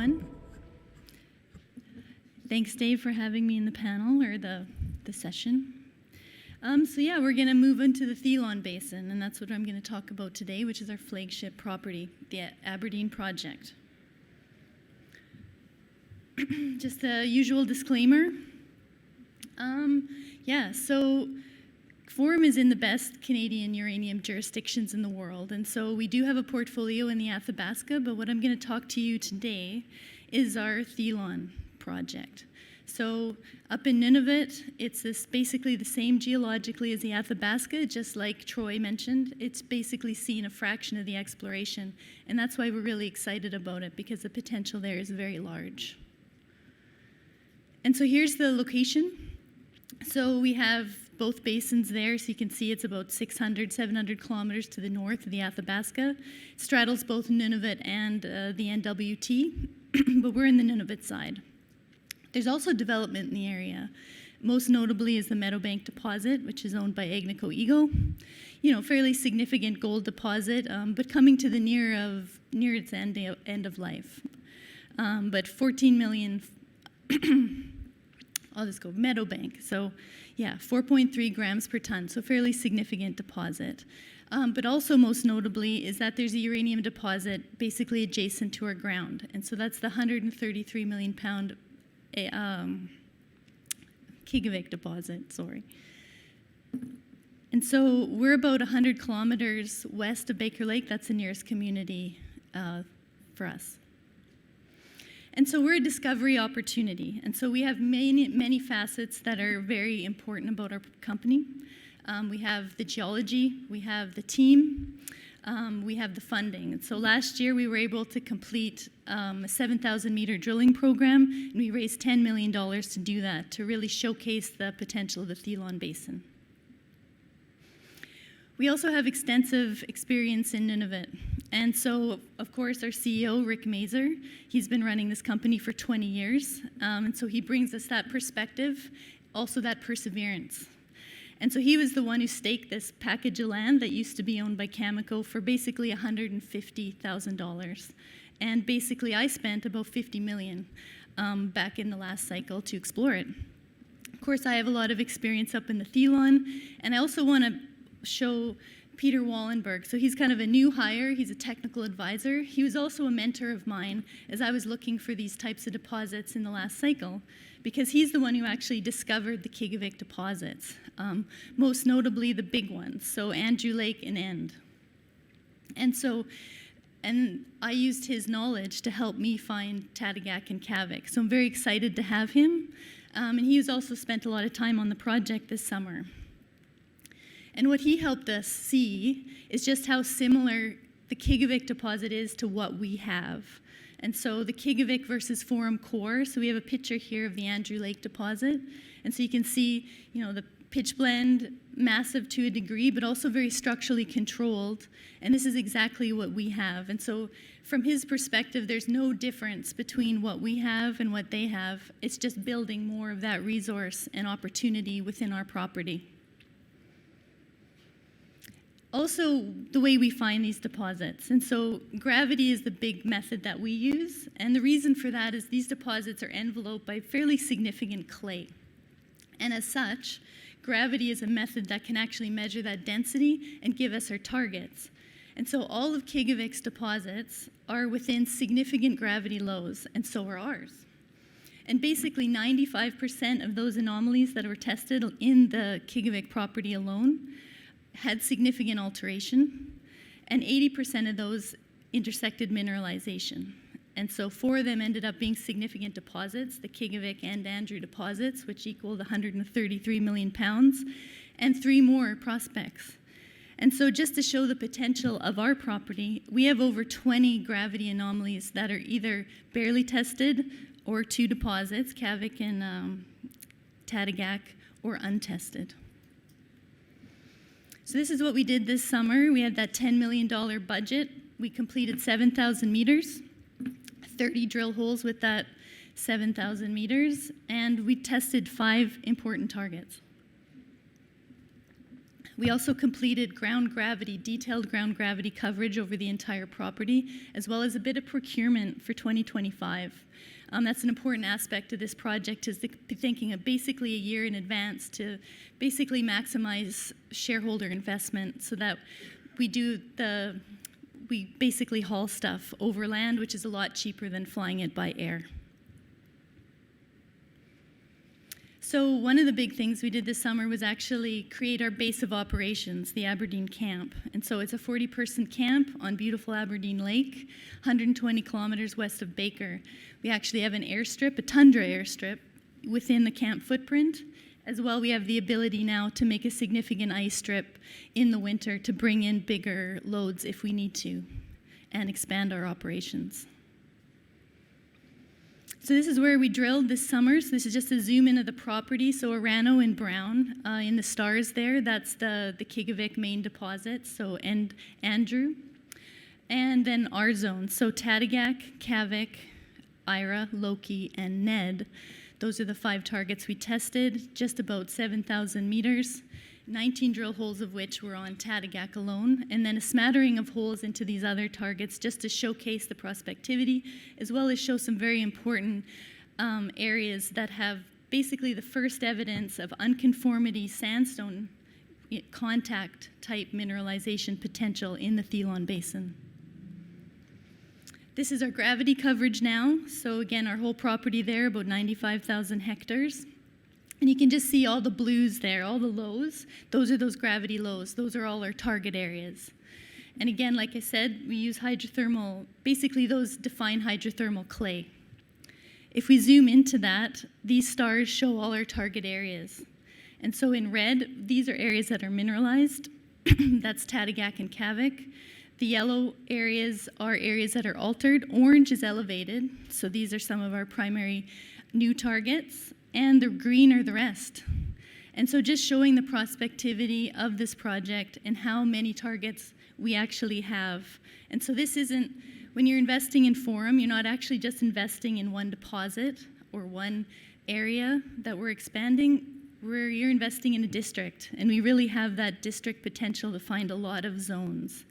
everyone. Thanks, Dave, for having me in the panel, or the session. We're going to move into the Thelon Basin, and that's what I'm going to talk about today, which is our flagship property, the Aberdeen Project. Just the usual disclaimer. Forum is in the best Canadian uranium jurisdictions in the world, and so we do have a portfolio in the Athabasca, but what I'm going to talk to you today is our Thelon project. So up in Nunavut, it's basically the same geologically as the Athabasca, just like Troy mentioned. It's basically seen a fraction of the exploration, and that's why we're really excited about it, because the potential there is very large. And so here's the location. So we have both basins there, so you can see it's about 600, 700 kilometers to the north of the Athabasca. It straddles both Nunavut and the NWT, but we're in the Nunavut side. There's also development in the area. Most notably is the Meadowbank deposit, which is owned by Agnico Eagle. Fairly significant gold deposit, but coming to the near its end of life. But 14 million, I'll just go Meadowbank. So 4.3 grams per ton, so fairly significant deposit. But also most notably is that there's a uranium deposit basically adjacent to our ground. And so that's the 133 million pound Kigavik deposit, sorry. And so we're about 100 kilometers west of Baker Lake. That's the nearest community for us. And so we're a discovery opportunity. And so we have many facets that are very important about our company. We have the geology, we have the team, we have the funding. And so last year we were able to complete a 7,000 meter drilling program, and we raised $10 million to do that, to really showcase the potential of the Thelon Basin. We also have extensive experience in Nunavut. And so, of course, our CEO, Rick Mazer, he's been running this company for 20 years. And so he brings us that perspective, also that perseverance. And so he was the one who staked this package of land that used to be owned by Cameco for basically $150,000. And basically I spent about $50 million back in the last cycle to explore it. Of course, I have a lot of experience up in the Thelon, and I also want to show Peter Wallenberg. So he's kind of a new hire. He's a technical advisor. He was also a mentor of mine as I was looking for these types of deposits in the last cycle, because he's the one who actually discovered the Kigavik deposits, most notably the big ones, so Andrew Lake and End. And I used his knowledge to help me find Tadagak and Kavik. So I'm very excited to have him. And he has also spent a lot of time on the project this summer. And what he helped us see is just how similar the Kigavik deposit is to what we have. And so the Kigavik versus Forum core, so we have a picture here of the Andrew Lake deposit. And so you can see, the pitch blende, massive to a degree, but also very structurally controlled. And this is exactly what we have. And so from his perspective, there's no difference between what we have and what they have. It's just building more of that resource and opportunity within our property. Also, the way we find these deposits. And so gravity is the big method that we use. And the reason for that is these deposits are enveloped by fairly significant clay. And as such, gravity is a method that can actually measure that density and give us our targets. And so all of Kigavik's deposits are within significant gravity lows, and so are ours. And basically 95% of those anomalies that were tested in the Kigavik property alone had significant alteration, and 80% of those intersected mineralization. And so 4 of them ended up being significant deposits, the Kigavik and Andrew deposits, which equaled 133 million pounds, and 3 more prospects. And so just to show the potential of our property, we have over 20 gravity anomalies that are either barely tested or 2 deposits, Kavik and Tadagak, or untested. So this is what we did this summer. We had that $10 million budget. We completed 7,000 meters, 30 drill holes with that 7,000 meters, and we tested 5 important targets. We also completed detailed ground gravity coverage over the entire property, as well as a bit of procurement for 2025. That's an important aspect of this project, is thinking of basically a year in advance to basically maximize shareholder investment so that we basically haul stuff over land, which is a lot cheaper than flying it by air. So one of the big things we did this summer was actually create our base of operations, the Aberdeen Camp. And so it's a 40-person camp on beautiful Aberdeen Lake, 120 kilometers west of Baker. We actually have an airstrip, a tundra airstrip, within the camp footprint. As well, we have the ability now to make a significant ice strip in the winter to bring in bigger loads if we need to and expand our operations. So this is where we drilled this summer. So this is just a zoom in of the property. So Orano in brown, in the stars there, that's the Kigavik main deposit, so Andrew. And then our zones, so Tatigak, Kavik, Ira, Loki, and Ned. Those are the 5 targets we tested, just about 7,000 meters, 19 drill holes of which were on Tatigak alone, and then a smattering of holes into these other targets just to showcase the prospectivity, as well as show some very important areas that have basically the first evidence of unconformity sandstone contact type mineralization potential in the Thelon Basin. This is our gravity coverage now. So again, our whole property there, about 95,000 hectares. And you can just see all the blues there, all the lows. Those are those gravity lows. Those are all our target areas. And again, like I said, we use hydrothermal, basically those define hydrothermal clay. If we zoom into that, these stars show all our target areas. And so in red, these are areas that are mineralized. That's Tatigak and Kavik. The yellow areas are areas that are altered. Orange is elevated, so these are some of our primary new targets, and the green are the rest. And so just showing the prospectivity of this project and how many targets we actually have. And so this isn't, when you're investing in Forum, you're not actually just investing in one deposit or one area that we're expanding. You're investing in a district, and we really have that district potential to find a lot of zones.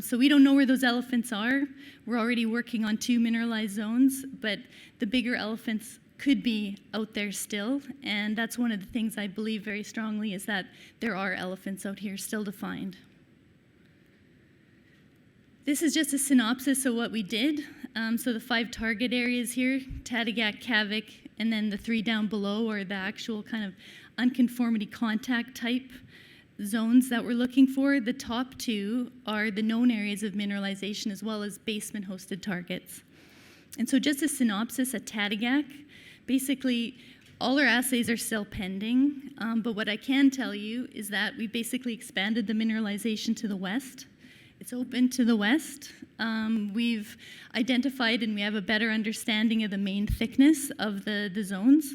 So we don't know where those elephants are. We're already working on 2 mineralized zones, but the bigger elephants could be out there still, and that's one of the things I believe very strongly is that there are elephants out here still to find. This is just a synopsis of what we did. So the 5 target areas here, Tatigak, Kavik, and then the 3 down below are the actual kind of unconformity contact type zones that we're looking for. The top 2 are the known areas of mineralization as well as basement-hosted targets. And so just a synopsis at Tatigak, basically all our assays are still pending, but what I can tell you is that we basically expanded the mineralization to the west. It's open to the west. We've identified and we have a better understanding of the main thickness of the zones.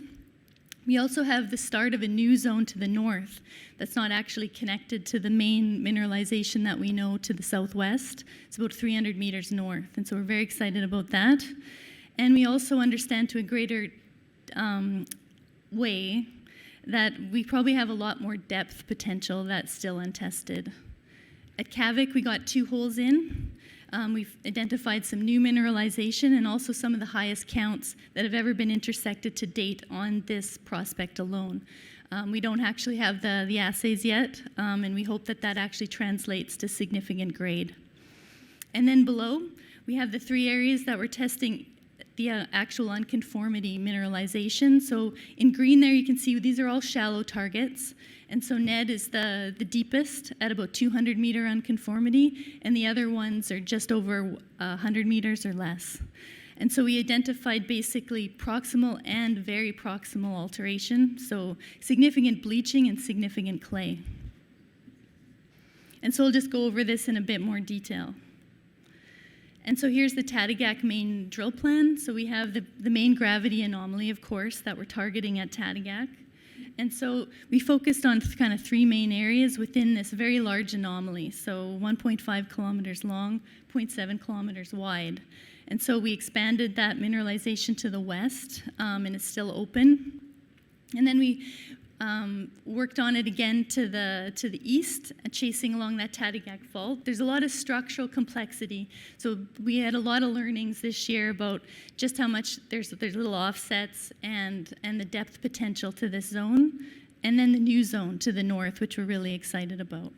We also have the start of a new zone to the north that's not actually connected to the main mineralization that we know to the southwest. It's about 300 meters north, and so we're very excited about that. And we also understand to a greater way that we probably have a lot more depth potential that's still untested. At Kavik, we got 2 holes in. We've identified some new mineralization and also some of the highest counts that have ever been intersected to date on this prospect alone. We don't actually have the assays yet, and we hope that that actually translates to significant grade. And then below, we have the 3 areas that we're testing the actual unconformity mineralization. So in green there, you can see these are all shallow targets. And so Ned is the deepest at about 200 meter unconformity, and the other ones are just over 100 meters or less. And so we identified basically proximal and very proximal alteration, so significant bleaching and significant clay. And so I'll just go over this in a bit more detail. And so here's the Tatigak main drill plan. So we have the main gravity anomaly, of course, that we're targeting at Tatigak. And so we focused on kind of 3 main areas within this very large anomaly. So 1.5 kilometers long, 0.7 kilometers wide. And so we expanded that mineralization to the west, and it's still open. And then we worked on it again to the east, chasing along that Tatigak Fault. There's a lot of structural complexity. So we had a lot of learnings this year about just how much there's little offsets and the depth potential to this zone, and then the new zone to the north, which we're really excited about.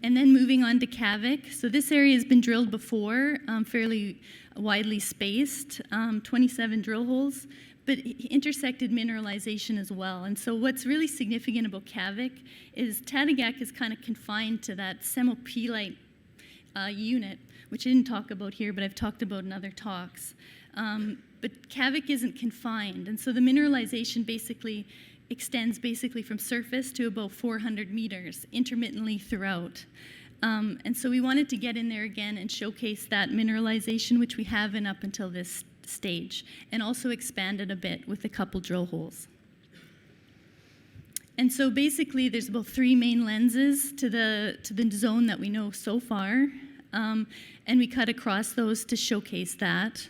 And then moving on to Kavik. So this area has been drilled before, fairly widely spaced, 27 drill holes, but intersected mineralization as well. And so what's really significant about Kavik is Tatigak is kind of confined to that semopelite unit, which I didn't talk about here, but I've talked about in other talks. But Kavik isn't confined, and so the mineralization basically extends from surface to about 400 meters intermittently throughout. And so we wanted to get in there again and showcase that mineralization, which we haven't up until this stage, and also expand it a bit with a couple drill holes. And so basically there's about 3 main lenses to the zone that we know so far, and we cut across those to showcase that,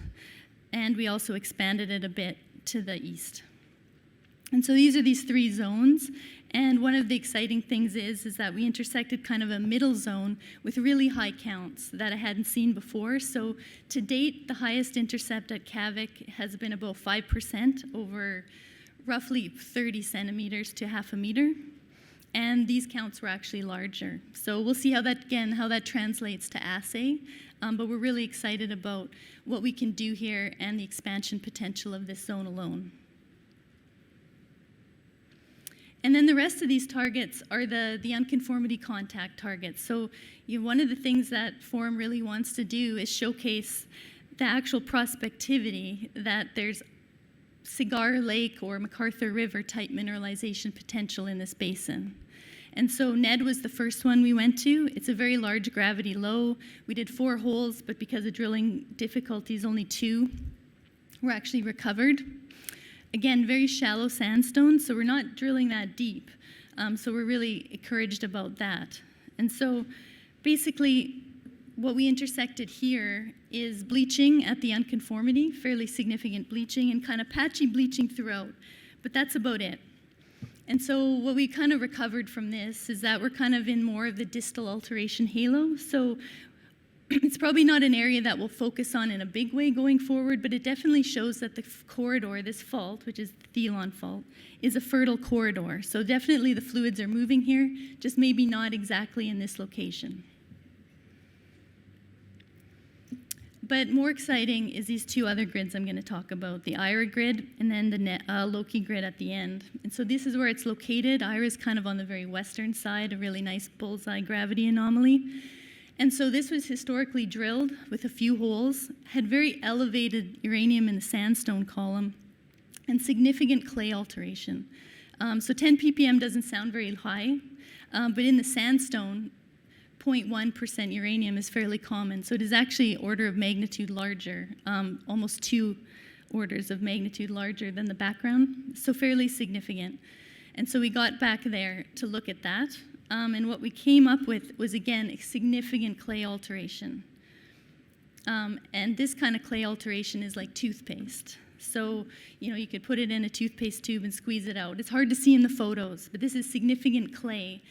and we also expanded it a bit to the east. And so these are these 3 zones, and one of the exciting things is that we intersected kind of a middle zone with really high counts that I hadn't seen before. So to date, the highest intercept at Kavik has been about 5% over roughly 30 centimeters to half a meter, and these counts were actually larger. So we'll see how that translates to assay, but we're really excited about what we can do here and the expansion potential of this zone alone. And then the rest of these targets are the unconformity contact targets. So one of the things that Forum really wants to do is showcase the actual prospectivity that there's Cigar Lake or McArthur River type mineralization potential in this basin. And so Ned was the first one we went to. It's a very large gravity low. We did 4 holes, but because of drilling difficulties, only 2 were actually recovered. Again, very shallow sandstone, so we're not drilling that deep. So we're really encouraged about that. And so basically, what we intersected here is bleaching at the unconformity, fairly significant bleaching, and kind of patchy bleaching throughout. But that's about it. And so what we kind of recovered from this is that we're kind of in more of the distal alteration halo. So it's probably not an area that we'll focus on in a big way going forward, but it definitely shows that the corridor, this fault, which is the Thelon fault, is a fertile corridor. So definitely the fluids are moving here, just maybe not exactly in this location. But more exciting is these 2 other grids I'm going to talk about, the IRA grid and then the Loki grid at the end. And so this is where it's located. IRA is kind of on the very western side, a really nice bullseye gravity anomaly. And so this was historically drilled with a few holes, had very elevated uranium in the sandstone column, and significant clay alteration. So 10 ppm doesn't sound very high, but in the sandstone, 0.1% uranium is fairly common. So it is actually order of magnitude larger, almost 2 orders of magnitude larger than the background, so fairly significant. And so we got back there to look at that. And what we came up with was, again, a significant clay alteration. And this kind of clay alteration is like toothpaste. So, you could put it in a toothpaste tube and squeeze it out. It's hard to see in the photos, but this is significant clay.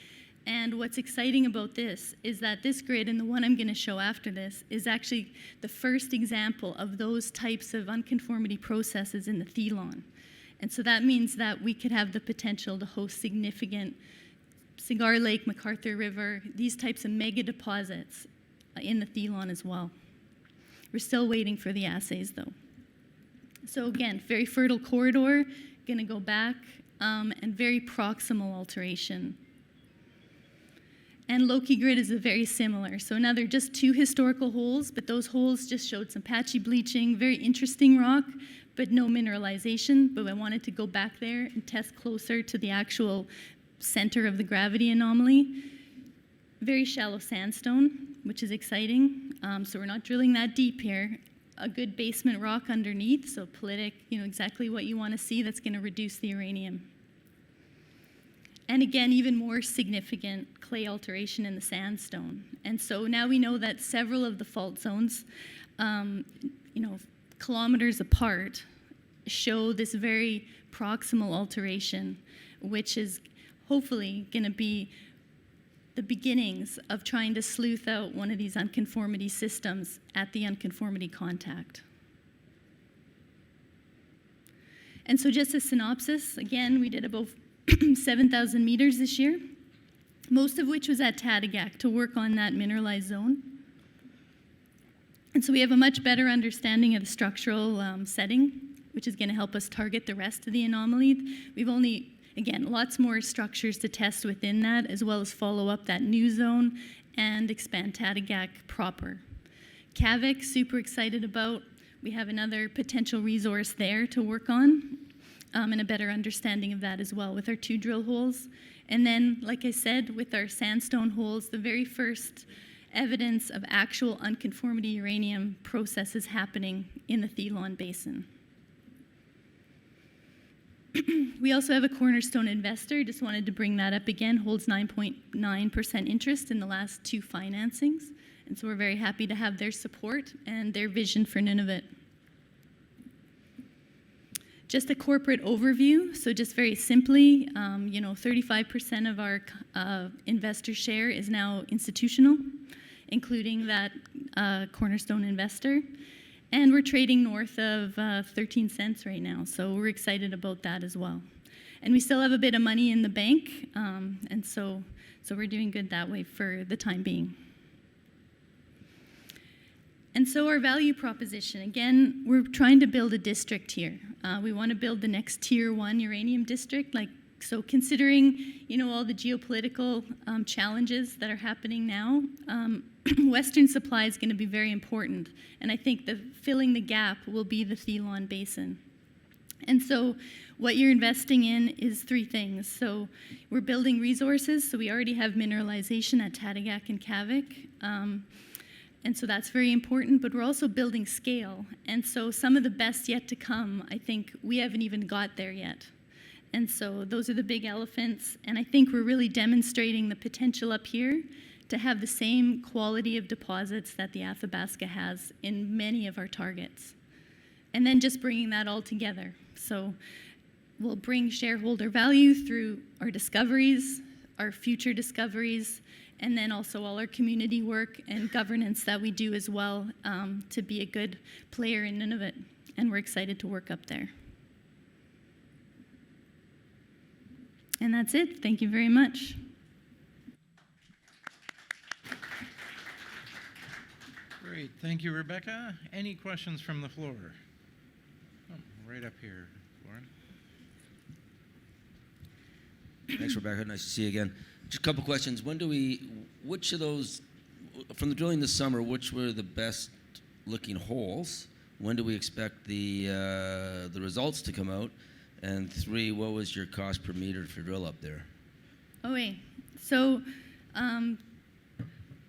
And what's exciting about this is that this grid, and the one I'm going to show after this, is actually the first example of those types of unconformity processes in the Thelon. And so that means that we could have the potential to host significant Cigar Lake, McArthur River, these types of mega deposits in the Thelon as well. We're still waiting for the assays, though. So again, very fertile corridor, going to go back, and very proximal alteration. And Loki grid is very similar. So another just 2 historical holes, but those holes just showed some patchy bleaching, very interesting rock, but no mineralization. But I wanted to go back there and test closer to the actual center of the gravity anomaly. Very shallow sandstone, which is exciting. So we're not drilling that deep here. A good basement rock underneath, so politic, exactly what you want to see that's going to reduce the uranium. And again, even more significant clay alteration in the sandstone. And so now we know that several of the fault zones, kilometers apart, show this very proximal alteration, which is hopefully going to be the beginnings of trying to sleuth out one of these unconformity systems at the unconformity contact. And so just a synopsis, again, we did about 7,000 meters this year, most of which was at Tadagac to work on that mineralized zone. And so we have a much better understanding of the structural setting, which is going to help us target the rest of the anomaly. We've only, again, lots more structures to test within that, as well as follow up that new zone and expand Tadagac proper. Kavik, super excited about. We have another potential resource there to work on, and a better understanding of that as well with our 2 drill holes. And then, like I said, with our sandstone holes, the very first evidence of actual unconformity uranium processes happening in the Thelon Basin. We also have a cornerstone investor, just wanted to bring that up again, holds 9.9% interest in the last 2 financings. And so we're very happy to have their support and their vision for Nunavut. Just a corporate overview. So just very simply, 35% of our investor share is now institutional, including that cornerstone investor. And we're trading north of 13 cents right now. So we're excited about that as well. And we still have a bit of money in the bank. And so we're doing good that way for the time being. And so our value proposition, again, we're trying to build a district here. We want to build the next tier 1 uranium district. So considering, all the geopolitical challenges that are happening now, Western supply is going to be very important. And I think filling the gap will be the Thelon Basin. And so what you're investing in is 3 things. So we're building resources. So we already have mineralization at Tadagac and Kavik. And so that's very important, but we're also building scale. And so some of the best yet to come, I think we haven't even got there yet. And so those are the big elephants. And I think we're really demonstrating the potential up here to have the same quality of deposits that the Athabasca has in many of our targets. And then just bringing that all together. So we'll bring shareholder value through our discoveries, our future discoveries, and then also all our community work and governance that we do as well to be a good player in Nunavut. And we're excited to work up there. And that's it. Thank you very much. Great. Thank you, Rebecca. Any questions from the floor? Oh, right up here, Lauren. Thanks, Rebecca. Nice to see you again. Just a couple questions. Which of those, from the drilling this summer, which were the best looking holes? When do we expect the results to come out? And 3, what was your cost per meter for drill up there? So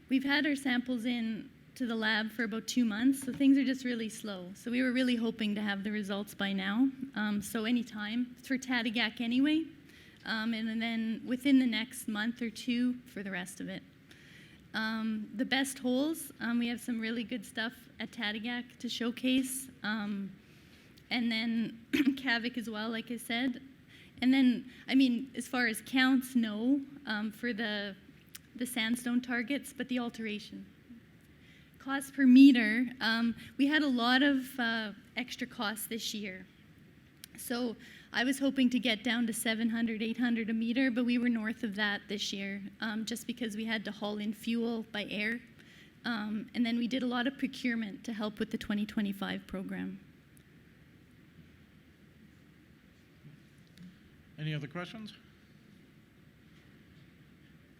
we've had our samples in to the lab for about 2 months, so things are just really slow. So we were really hoping to have the results by now. So anytime, for Tadagac anyway. And then within the next month or 2 for the rest of it. The best holes, we have some really good stuff at Tadagac to showcase. And then Kavik as well, like I said. And then, as far as counts, no, for the sandstone targets, but the alteration. Cost per meter, we had a lot of extra costs this year. So I was hoping to get down to 700, 800 a meter, but we were north of that this year just because we had to haul in fuel by air. And then we did a lot of procurement to help with the 2025 program. Any other questions?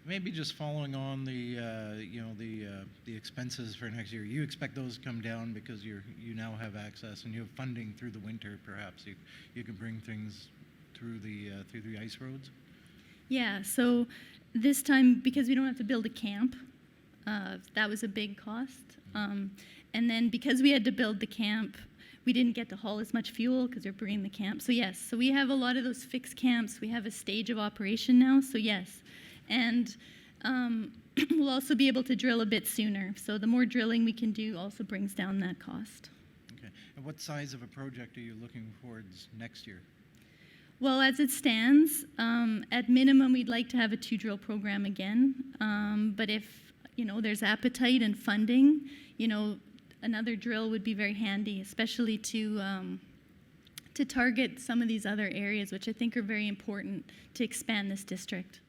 Maybe just following on the expenses for next year. You expect those to come down because you now have access and you have funding through the winter. Perhaps you can bring things through the ice roads. Yeah. So this time, because we don't have to build a camp, that was a big cost. And then because we had to build the camp, we didn't get to haul as much fuel because we're bringing the camp. So yes. So we have a lot of those fixed camps. We have a stage of operation now. So yes. And we'll also be able to drill a bit sooner. So the more drilling we can do also brings down that cost. Okay. What size of a project are you looking towards next year? Well, as it stands, at minimum, we'd like to have a 2-drill program again. But if, there's appetite and funding, another drill would be very handy, especially to target some of these other areas, which I think are very important to expand this district.